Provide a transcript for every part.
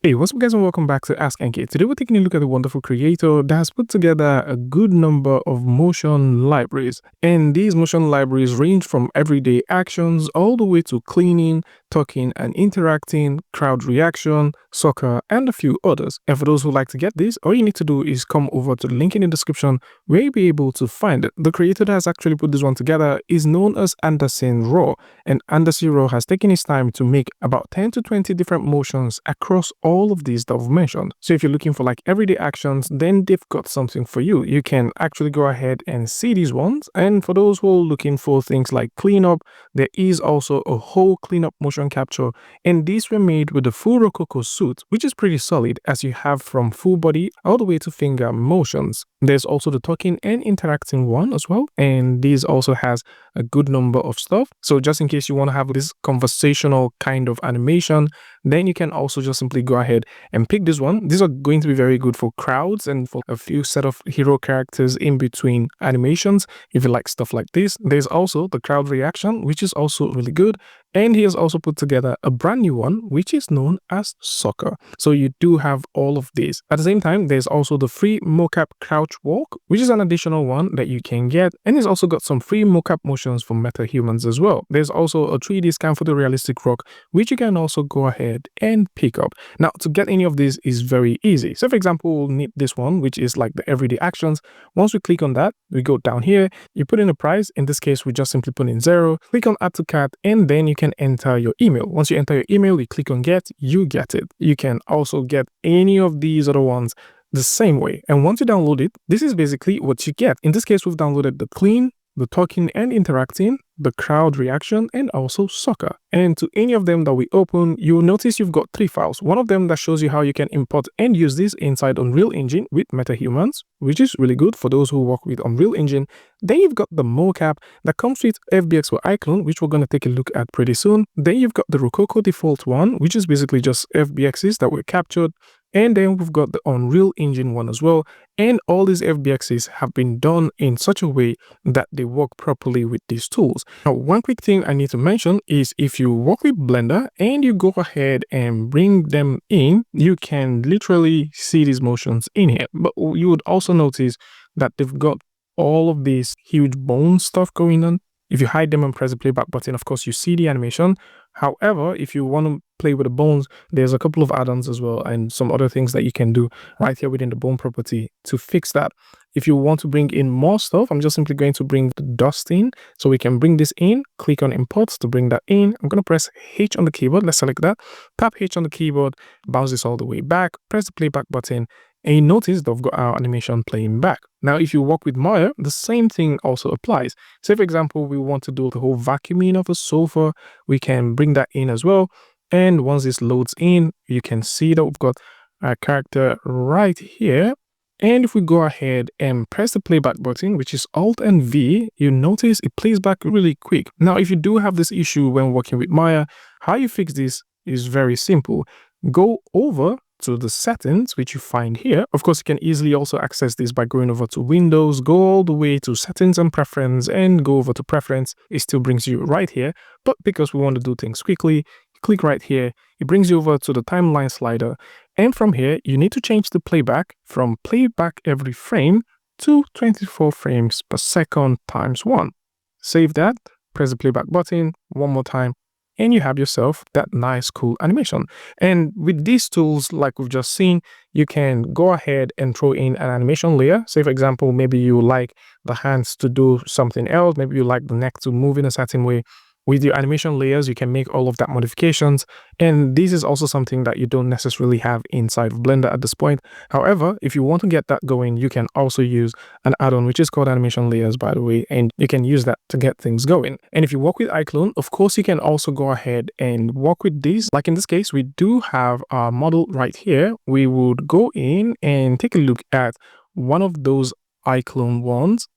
Hey, what's up guys and welcome back to askNK. Today we're taking a look at a wonderful creator that has put together a good number of motion libraries. And these motion libraries range from everyday actions all the way to cleaning, talking and interacting, crowd reaction, soccer, and a few others. And for those who like to get this, all you need to do is come over to the link in the description where you'll be able to find it. The creator that has actually put this one together is known as Anderson Raw. And Anderson Raw has taken his time to make about 10 to 20 different motions across all of these that I've mentioned. So if you're looking for like everyday actions, then they've got something for you. You can actually go ahead and see these ones. And for those who are looking for things like cleanup, there is also a whole cleanup motion capture. And these were made with the full Rokoko suit, which is pretty solid as you have from full body all the way to finger motions. There's also the talking and interacting one as well. And this also has a good number of stuff. So just in case you want to have this conversational kind of animation, then you can also just simply go ahead and pick this one. These are going to be very good for crowds and for a few set of hero characters in between animations. If you like stuff like this, there's also the crowd reaction, which is also really good. And he has also put together a brand new one, which is known as soccer. So you do have all of these. At the same time, there's also the free mocap crouch walk, which is an additional one that you can get. And it's also got some free mocap motions for meta humans as well. There's also a 3D scan for the realistic rock, which you can also go ahead and pick up. Now, to get any of these is very easy. So for example, we'll need this one, which is like the everyday actions. Once we click on that, we go down here, you put in a price. In this case, we just simply put in 0, click on add to cart, and then you can enter your email. Once you enter your email, you click on get, you get it. You can also get any of these other ones the same way. And once you download it, this is basically what you get. In this case, we've downloaded the clean, the talking and interacting, the crowd reaction, and also soccer. And to any of them that we open, you'll notice you've got 3 files. One of them that shows you how you can import and use this inside Unreal Engine with MetaHumans, which is really good for those who work with Unreal Engine. Then you've got the Mocap that comes with FBX for iClone, which we're going to take a look at pretty soon. Then you've got the Rokoko default one, which is basically just FBXs that were captured. And then we've got the Unreal Engine one as well. And all these FBXs have been done in such a way that they work properly with these tools. Now, one quick thing I need to mention is if you work with Blender and you go ahead and bring them in, you can literally see these motions in here. But you would also notice that they've got all of these huge bone stuff going on. If you hide them and press the playback button, of course, you see the animation. However, if you want to play with the bones, there's a couple of add-ons as well and some other things that you can do right here within the bone property to fix that. If you want to bring in more stuff, I'm just simply going to bring the dust in. So we can bring this in, click on imports to bring that in. I'm going to press H on the keyboard. Let's select that. Tap H on the keyboard, bounce this all the way back, press the playback button, and you notice that we've got our animation playing back. Now, if you work with Maya, the same thing also applies. Say, for example, we want to do the whole vacuuming of a sofa. We can bring that in as well. And once this loads in, you can see that we've got our character right here. And if we go ahead and press the playback button, which is Alt and V, you notice it plays back really quick. Now, if you do have this issue when working with Maya, how you fix this is very simple. Go over to the settings, which you find here. Of course, you can easily also access this by going over to Windows, go all the way to settings and preference, and go over to preference. It still brings you right here. But because we want to do things quickly, click right here. It brings you over to the timeline slider. And from here, you need to change the playback from playback every frame to 24 frames per second times 1. Save that, press the playback button one more time, and you have yourself that nice, cool animation. And with these tools, like we've just seen, you can go ahead and throw in an animation layer. Say, for example, maybe you like the hands to do something else. Maybe you like the neck to move in a certain way. With your animation layers, you can make all of that modifications. And this is also something that you don't necessarily have inside of Blender at this point. However, if you want to get that going, you can also use an add-on, which is called animation layers, by the way, and you can use that to get things going. And if you work with iClone, of course, you can also go ahead and work with these. Like in this case, we do have our model right here. We would go in and take a look at one of those iClone ones.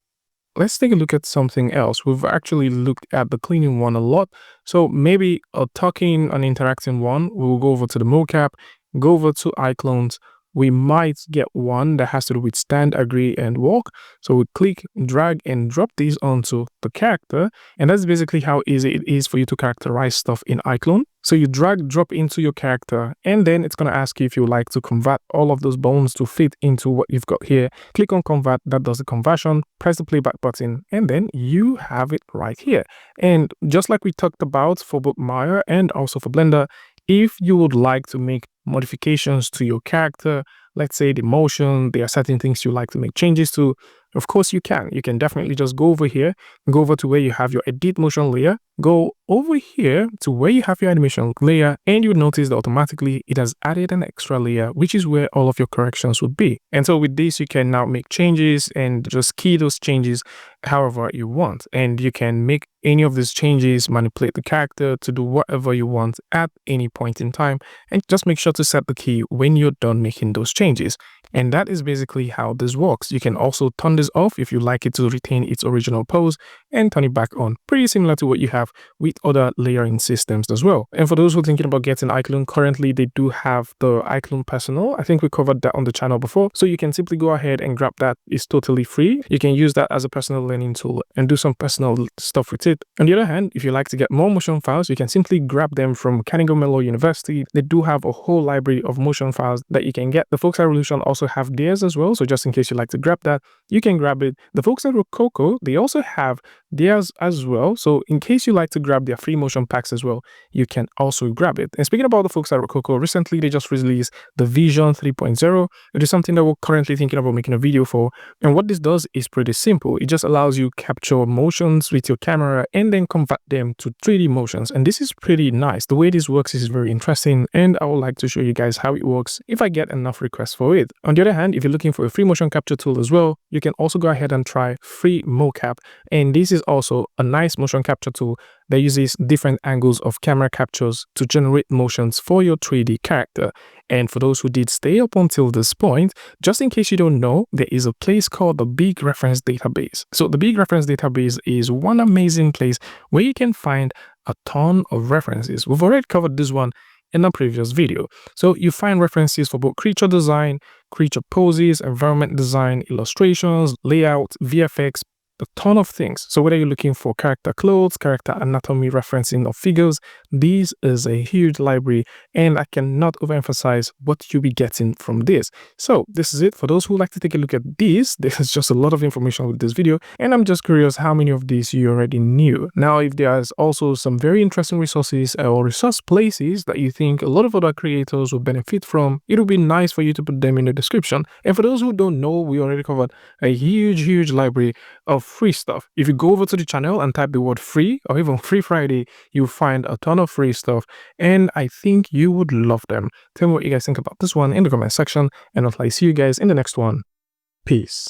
Let's take a look at something else. We've actually looked at the cleaning one a lot. So maybe a talking and interacting one, we'll go over to the Mocap, go over to iClones, we might get one that has to do with stand, agree, and walk. So we click, drag, and drop these onto the character. And that's basically how easy it is for you to characterize stuff in iClone. So you drag, drop into your character, and then it's going to ask you if you like to convert all of those bones to fit into what you've got here. Click on convert, that does the conversion, press the playback button, and then you have it right here. And just like we talked about for both Maya and also for Blender, if you would like to make modifications to your character, let's say the motion, there are certain things you like to make changes to, of course you can. You can definitely just go over here, go over to where you have your edit motion layer, go over here to where you have your animation layer, and you notice that automatically it has added an extra layer, which is where all of your corrections would be. And so with this, you can now make changes and just key those changes however you want. And you can make any of these changes, manipulate the character to do whatever you want at any point in time. And just make sure to set the key when you're done making those changes. And that is basically how this works. You can also turn this off if you like it to retain its original pose and turn it back on. Pretty similar to what you have with other layering systems as well. And for those who are thinking about getting iClone, currently they do have the iClone Personal. I think we covered that on the channel before. So you can simply go ahead and grab that. It's totally free. You can use that as a personal learning tool and do some personal stuff with it. On the other hand, if you like to get more motion files, you can simply grab them from Carnegie Mellon University. They do have a whole library of motion files that you can get. The folks at Reallusion also have theirs as well. So just in case you like to grab that, you can grab it. The folks at Rokoko, they also have theirs as well. So in case you like to grab their free motion packs as well, you can also grab it. And speaking about the folks at Rokoko, recently they just released the Vision 3.0. It is something that we're currently thinking about making a video for. And what this does is pretty simple. It just allows you capture motions with your camera and then convert them to 3D motions. And this is pretty nice. The way this works is very interesting, and I would like to show you guys how it works if I get enough requests for it. On the other hand, if you're looking for a free motion capture tool as well, you can also go ahead and try FreeMoCap. And this is also a nice motion capture tool that uses different angles of camera captures to generate motions for your 3D character. And for those who did stay up until this point, just in case you don't know, there is a place called the Big Reference Database. So the Big Reference Database is one amazing place where you can find a ton of references. We've already covered this one in a previous video. So you find references for both creature design, creature poses, environment design, illustrations, layout, VFX, a ton of things. So whether you're looking for character clothes, character anatomy, referencing of figures, this is a huge library, and I cannot overemphasize what you'll be getting from this. So this is it. For those who like to take a look at this, there's just a lot of information with this video, and I'm just curious how many of these you already knew. Now, if there's also some very interesting resources or resource places that you think a lot of other creators will benefit from, it would be nice for you to put them in the description. And for those who don't know, we already covered a huge library of free stuff. If you go over to the channel and type the word free or even Free Friday, you'll find a ton of free stuff, and I think you would love them. Tell me what you guys think about this one in the comment section, and I'll see you guys in the next one. Peace.